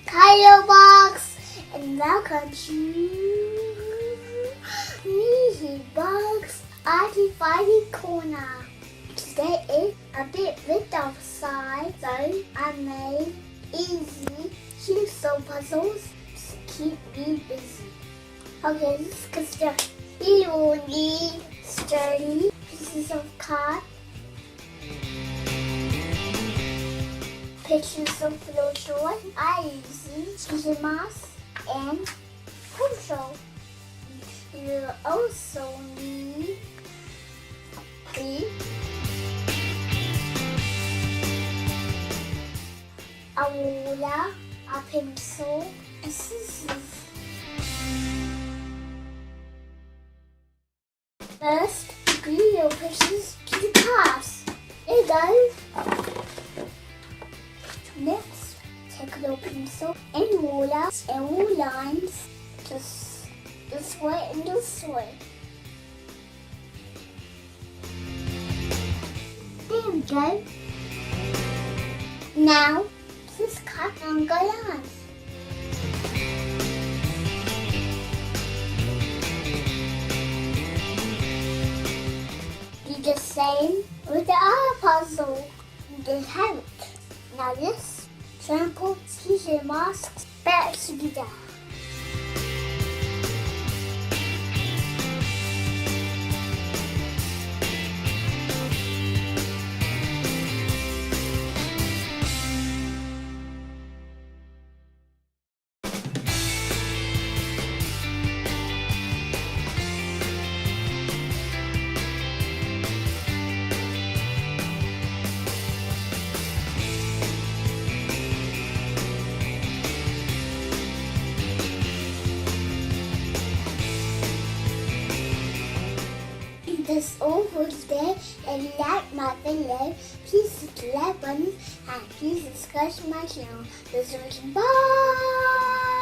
Kyle Box, and welcome to Meaty Box Arty Corner. Today is a bit wet outside, so I made easy jigsaw puzzles to keep me busy. Okay, let's get started. You will need sturdy pieces of card, pictures of little toy, I use tissue mask and pencil. You will also need glue, a ruler, a pencil, and scissors. First, glue your pictures to the cards. There you go. Next, take a little pencil and ruler and all lines this way and this way. There we go. Now, just cut longer lines. Do the same with the other puzzle. They have it. Now let's sample tissue masks back together. That's all for today. If you like my video, please hit the like button and please subscribe to my channel. Bye!